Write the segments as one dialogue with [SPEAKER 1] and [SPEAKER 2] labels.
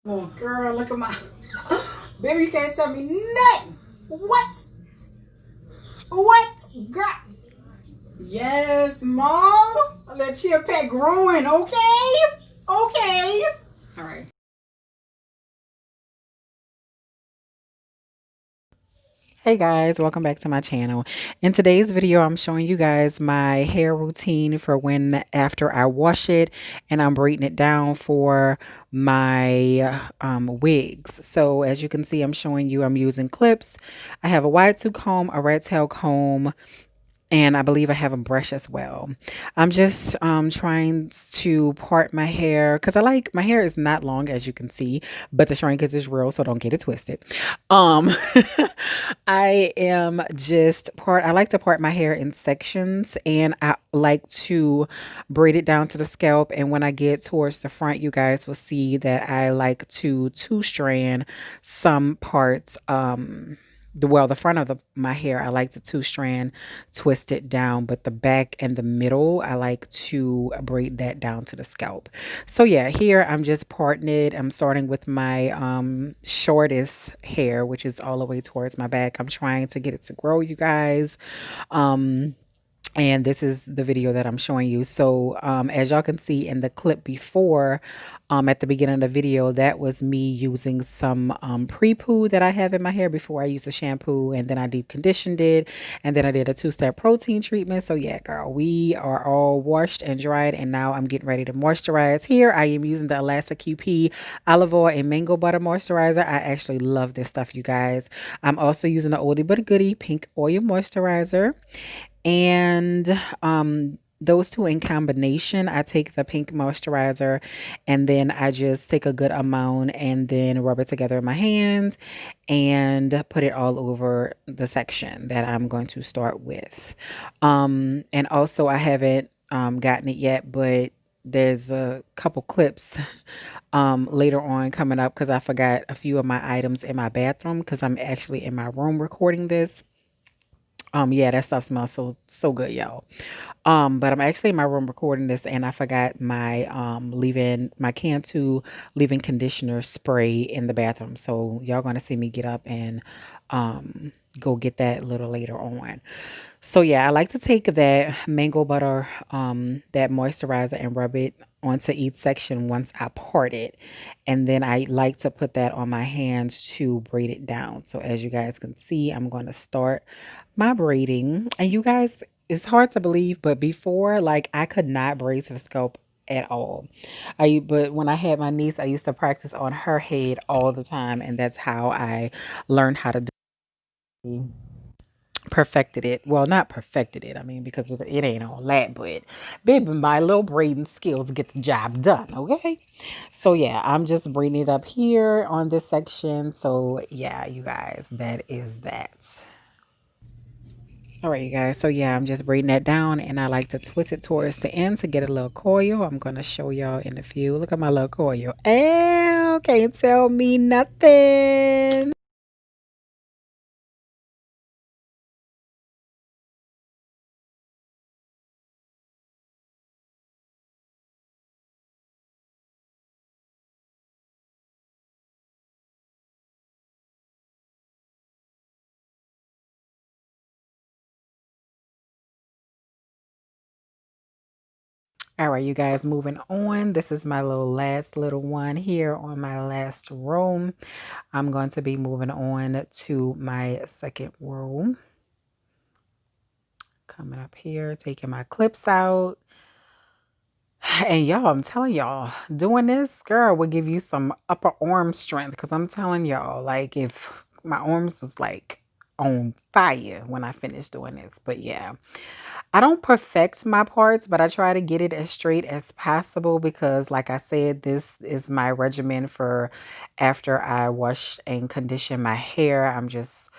[SPEAKER 1] Oh, girl, look at my... Baby, you can't tell me nothing. What? What? Girl. Yes, Mom. Let chia pet growing, okay? Okay. All right. Hey guys, welcome back to my channel. In today's video, I'm showing you guys my hair routine for when after I wash it, and I'm braiding it down for my wigs. So as you can see, I'm showing you I'm using clips. I have a wide tooth comb, a rat tail comb, and I believe I have a brush as well. I'm just trying to part my hair because I like my hair is not long, as you can see, but the shrinkage is real, so don't get it twisted. Um, I am just part. I like to part my hair in sections, and I like to braid it down to the scalp. And when I get towards the front, you guys will see that I like to two strand some parts. The front of my hair, I like to two strand twist it down, but the back and the middle, I like to braid that down to the scalp. So yeah, here I'm just parting it. I'm starting with my shortest hair, which is all the way towards my back. I'm trying to get it to grow, you guys. Um, and this is the video that I'm showing you. So as y'all can see in the clip before, at the beginning of the video, that was me using some pre-poo that I have in my hair before I use the shampoo, and then I deep conditioned it, and then I did a two-step protein treatment. So yeah, girl, we are all washed and dried, and now I'm getting ready to moisturize. Here I am using the Elastic QP olive oil and mango butter moisturizer. I actually love this stuff, you guys. I'm also using the oldie but goodie pink oil moisturizer. And those two in combination, I take the pink moisturizer and then I just take a good amount and then rub it together in my hands and put it all over the section that I'm going to start with. And also, I haven't gotten it yet, but there's a couple clips later on coming up because I forgot a few of my items in my bathroom because I'm actually in my room recording this. Yeah, that stuff smells so good, y'all. But I'm actually in my room recording this, and I forgot my leave-in my Cantu leave-in conditioner spray in the bathroom. So y'all gonna see me get up and go get that a little later on. So yeah, I like to take that mango butter, that moisturizer, and rub it onto each section once I part it. And then I like to put that on my hands to braid it down. So as you guys can see, I'm going to start my braiding. And you guys, it's hard to believe, but before, like, I could not braid to the scalp at all. But when I had my niece, I used to practice on her head all the time, and that's how I learned how to do perfected it. Well, not perfected it. I mean, because it ain't all that, but baby, my little braiding skills get the job done. Okay. So yeah, I'm just braiding it up here on this section. So yeah, you guys, that is that. All right, you guys. So yeah, I'm just braiding that down, and I like to twist it towards the end to get a little coil. I'm going to show y'all in a few. Look at my little coil. Ow, can't tell me nothing. All right, you guys, moving on. This is my last little one here on my last row. I'm going to be moving on to my second row. Coming up here, taking my clips out. And y'all, I'm telling y'all, doing this, girl, will give you some upper arm strength. Because I'm telling y'all, like, if my arms was like on fire when I finished doing this. But yeah, I don't perfect my parts, but I try to get it as straight as possible because, like I said, this is my regimen for after I wash and condition my hair. I'm just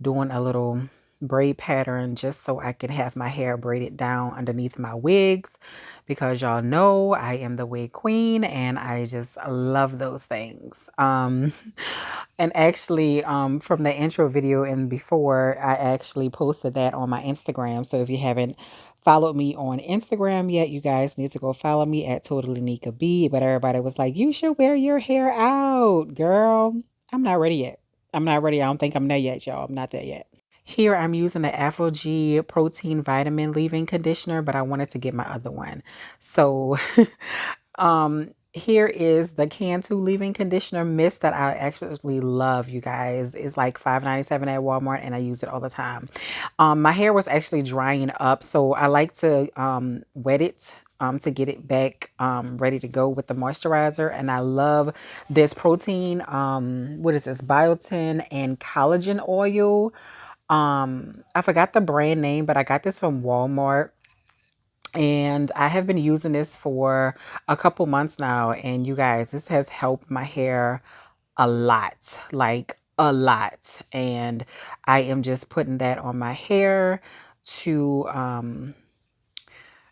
[SPEAKER 1] doing a little braid pattern just so I can have my hair braided down underneath my wigs because y'all know I am the wig queen and I just love those things. And actually, from the intro video and before, I actually posted that on my Instagram. So if you haven't followed me on Instagram yet, you guys need to go follow me at TotallyNikaB. But everybody was like, you should wear your hair out, girl. I'm not ready yet. I'm not ready. I don't think I'm there yet, y'all. I'm not there yet. Here I'm using the Aphro protein vitamin leave-in conditioner, but I wanted to get my other one. So here is the Cantu leave-in conditioner mist that I actually love, you guys. It's like $5.97 at Walmart and I use it all the time. My hair was actually drying up, so I like to wet it to get it back ready to go with the moisturizer. And I love this protein, what is this? Biotin and Collagen Oil. I forgot the brand name, but I got this from Walmart. And I have been using this for a couple months now. And you guys, this has helped my hair a lot, like a lot. And I am just putting that on my hair to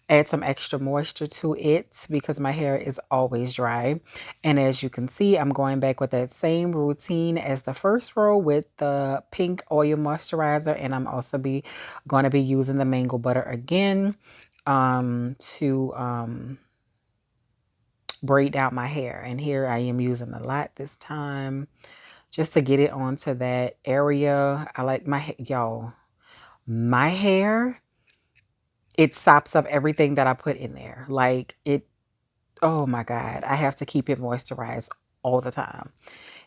[SPEAKER 1] add some extra moisture to it because my hair is always dry. And as you can see, I'm going back with that same routine as the first row with the pink oil moisturizer. And I'm also going to be using the mango butter again to braid out my hair. And here I am using a lot this time just to get it onto that area. I like y'all, my hair, it sops up everything that I put in there. Like it, oh my God, I have to keep it moisturized all the time.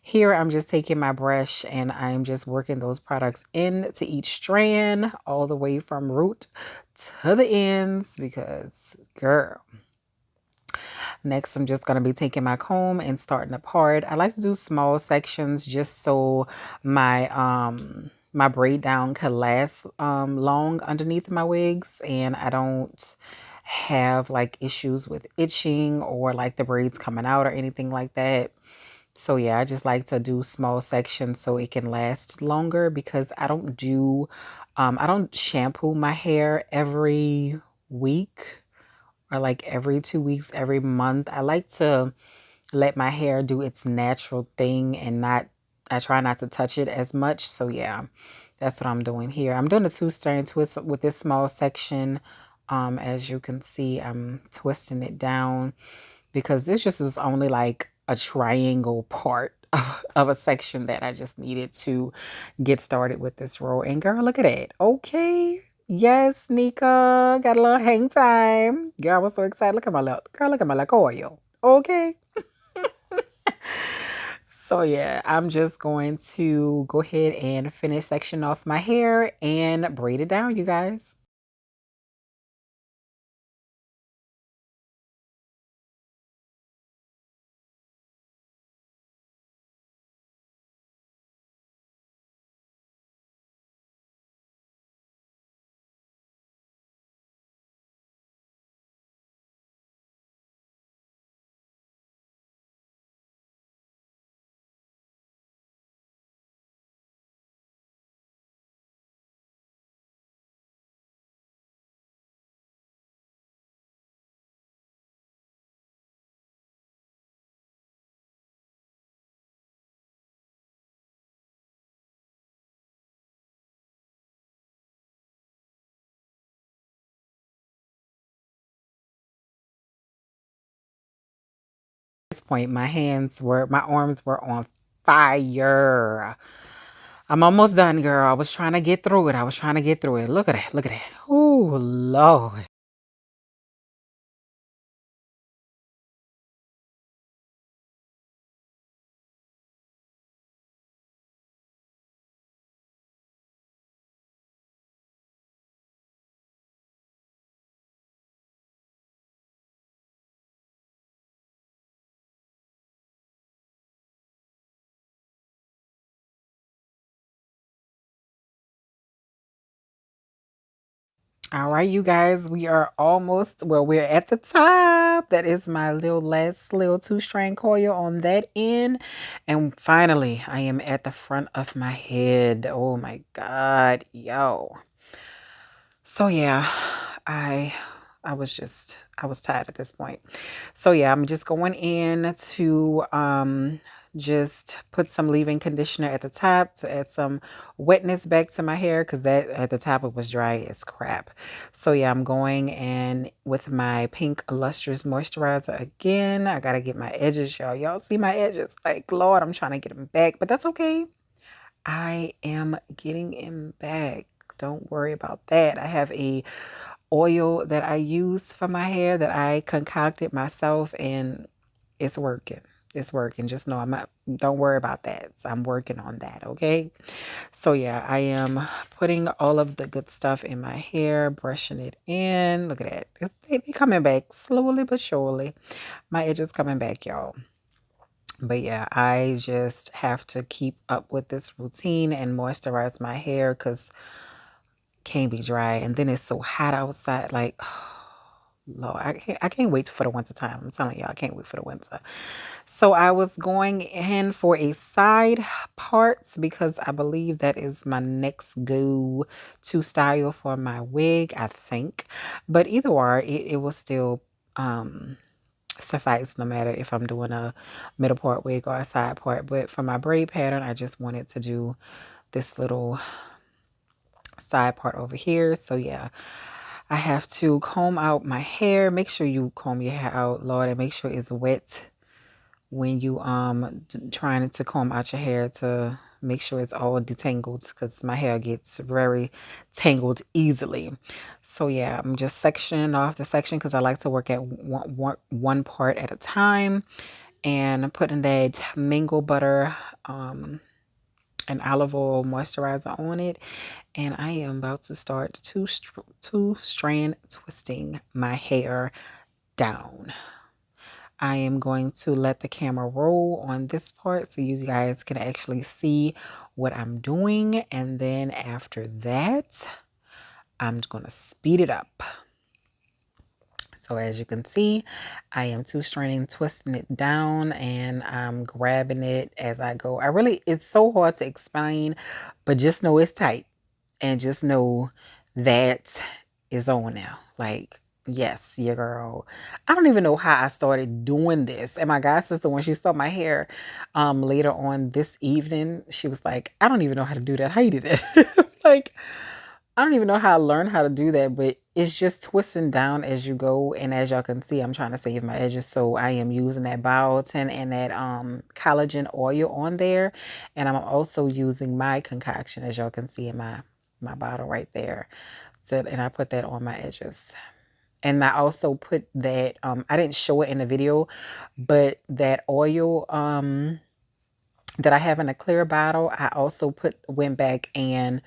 [SPEAKER 1] Here, I'm just taking my brush and I'm just working those products into each strand all the way from root to the ends because, girl. Next, I'm just going to be taking my comb and starting a part. I like to do small sections just so my braid down could last long underneath my wigs, and I don't have like issues with itching or like the braids coming out or anything like that. So yeah, I just like to do small sections so it can last longer because I don't shampoo my hair every week or like every 2 weeks, every month. I like to let my hair do its natural thing and I try not to touch it as much. So yeah, that's what I'm doing here. I'm doing a two-strand twist with this small section. As you can see, I'm twisting it down because this just was only like a triangle part of a section that I just needed to get started with this row. And girl, look at it. Okay. Yes, Nika. Got a little hang time. Girl, I was so excited. Look at my little girl, look at my like oil. Okay. So yeah, I'm just going to go ahead and finish section off my hair and braid it down, you guys. This point, my arms were on fire. I'm almost done, girl. I was trying to get through it. I was trying to get through it. Look at that. Look at that. Oh, Lord. All right, you guys, we are almost, well, we're at the top. That is my last little two-strand coil on that end. And finally, I am at the front of my head. Oh my God, yo. So yeah, I was tired at this point. So yeah, I'm just going in to just put some leave-in conditioner at the top to add some wetness back to my hair, because that at the top it was dry as crap. So yeah, I'm going in with my pink lustrous moisturizer again. I gotta get my edges, y'all. Y'all see my edges? Like, Lord, I'm trying to get them back, but that's okay. I am getting them back. Don't worry about that. I have a oil that I use for my hair that I concocted myself, and it's working. It's working. Just know I'm not, don't worry about that. So I'm working on that, okay? So yeah, I am putting all of the good stuff in my hair, brushing it in. Look at that. They coming back slowly but surely. My edges coming back, y'all. But yeah, I just have to keep up with this routine and moisturize my hair, because can't be dry. And then it's so hot outside. Like, Lord, I can't wait for the winter time. I'm telling y'all, I can't wait for the winter. So I was going in for a side part, because I believe that is my next go to style for my wig, I think. But either or, it will still suffice no matter if I'm doing a middle part wig or a side part. But for my braid pattern, I just wanted to do this little side part over here. So yeah, I have to comb out my hair. Make sure you comb your hair out, Lord, and make sure it's wet when you trying to comb out your hair, to make sure it's all detangled, because my hair gets very tangled easily. So yeah, I'm just sectioning off the section, because I like to work at one part at a time, and putting that mango butter and olive oil moisturizer on it. And I am about to start two strand twisting my hair down. I am going to let the camera roll on this part so you guys can actually see what I'm doing. And then after that, I'm going to speed it up. So as you can see, I am two-stranding, twisting it down, and I'm grabbing it as I go. It's so hard to explain, but just know it's tight. And just know that is on now. Like, yes, your girl. I don't even know how I started doing this. And my god sister, when she saw my hair later on this evening, she was like, I don't even know how to do that. How you did that? Like, I don't even know how I learned how to do that, but it's just twisting down as you go. And as y'all can see, I'm trying to save my edges. So I am using that biotin and that collagen oil on there. And I'm also using my concoction, as y'all can see in my bottle right there. So, and I put that on my edges. And I also put that, I didn't show it in the video, but that oil that I have in a clear bottle, I also went back and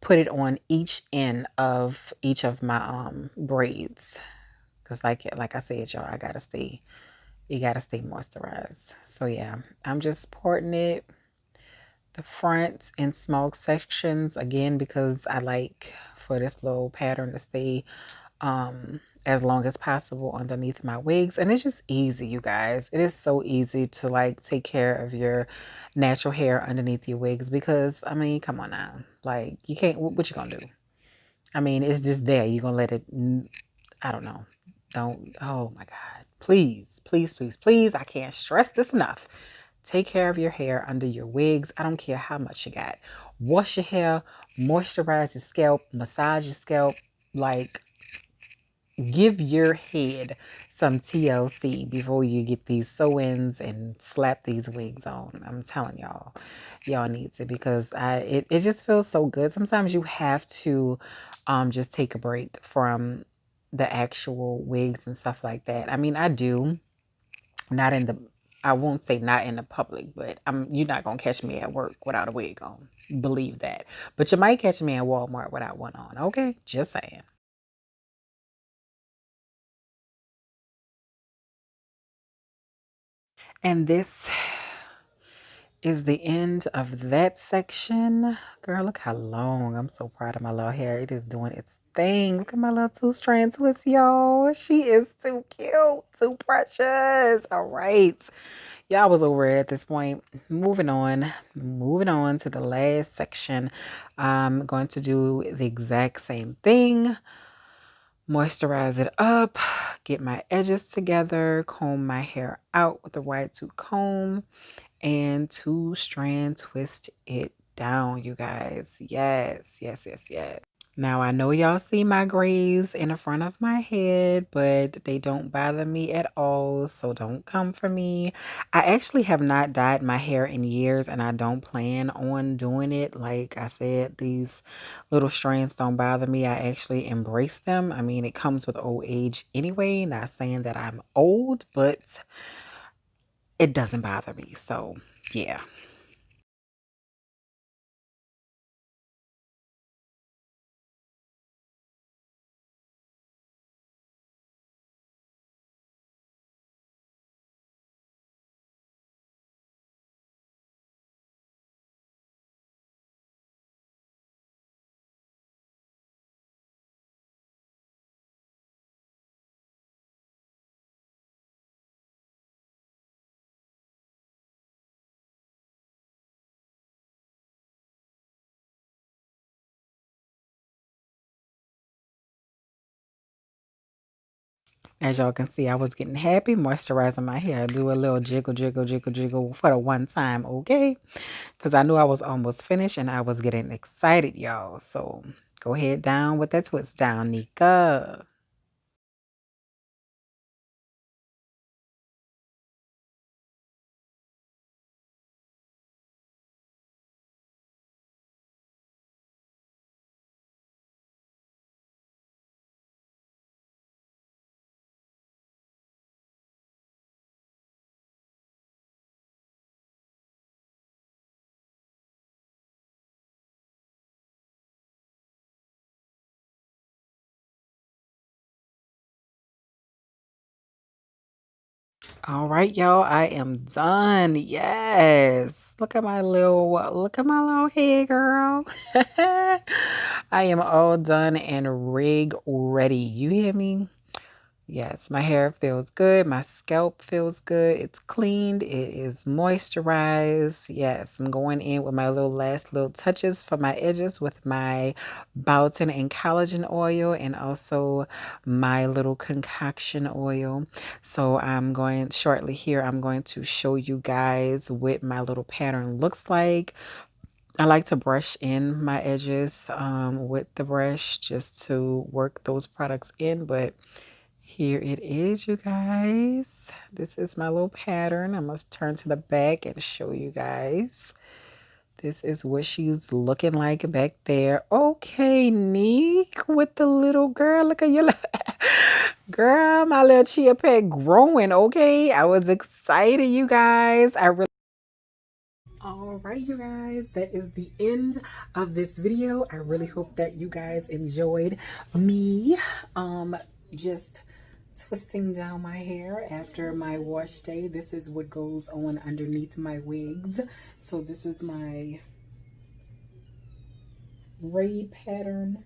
[SPEAKER 1] put it on each end of each of my braids, because like I said, y'all, you gotta stay moisturized. So yeah, I'm just parting it the front in small sections again, because I like for this little pattern to stay as long as possible underneath my wigs. And it's just easy, you guys. It is so easy to like take care of your natural hair underneath your wigs, because I mean, come on now, like you can't, what you gonna do? I mean, it's just there. You're gonna let it, I don't know, don't, oh my god, please, please, please, please, I can't stress this enough. Take care of your hair under your wigs. I don't care how much you got. Wash your hair, moisturize your scalp, massage your scalp. Like, give your head some TLC before you get these sew-ins and slap these wigs on. I'm telling y'all, y'all need to, because it just feels so good. Sometimes you have to just take a break from the actual wigs and stuff like that. I mean, I do. Not in the, I won't say not in the public, but you're not gonna catch me at work without a wig on. Believe that. But you might catch me at Walmart without one on. Okay, just saying. And this is the end of that section. Girl, look how long. I'm so proud of my little hair. It is doing its thing. Look at my little two-strand twist, y'all. She is too cute, too precious. All right. Y'all was over it at this point. Moving on. Moving on to the last section. I'm going to do the exact same thing. moisturize it up, get my edges together, comb my hair out with a wide tooth comb, and 2-strand twist it down, you guys. Yes, yes, yes, yes. Now, I know y'all see my grays in the front of my head, but they don't bother me at all, so don't come for me. I actually have not dyed my hair in years, and I don't plan on doing it. Like I said, these little strands don't bother me. I actually embrace them. I mean, it comes with old age anyway. Not saying that I'm old, but it doesn't bother me. So, yeah. As y'all can see, I was getting happy moisturizing my hair. Do a little jiggle, jiggle, jiggle, jiggle for the one time, okay? Because I knew I was almost finished and I was getting excited, y'all. So go ahead down with that twist down, Nika. All right, y'all, I am done. Yes. Look at my little head, girl. I am all done and rig ready. You hear me? Yes, my hair feels good. My scalp feels good. It's cleaned. It is moisturized. Yes, I'm going in with my last little touches for my edges with my Biotin and Collagen Oil and also my little concoction oil. So I'm going shortly here. I'm going to show you guys what my little pattern looks like. I like to brush in my edges with the brush just to work those products in, but here it is, you guys. This is my little pattern. I must turn to the back and show you guys. This is what she's looking like back there. Okay, Neek with the little girl. Look at your girl, my little chia pet growing. Okay, I was excited, you guys. I really. All right, you guys, that is the end of this video. I really hope that you guys enjoyed me just twisting down my hair after my wash day. This is what goes on underneath my wigs. So this is my braid pattern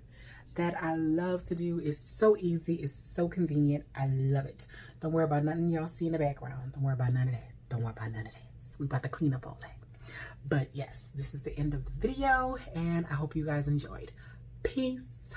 [SPEAKER 1] that I love to do. It's so easy. It's so convenient. I love it. Don't worry about nothing y'all see in the background. Don't worry about none of that. Don't worry about none of that. We about to clean up all that. But yes, this is the end of the video and I hope you guys enjoyed. Peace.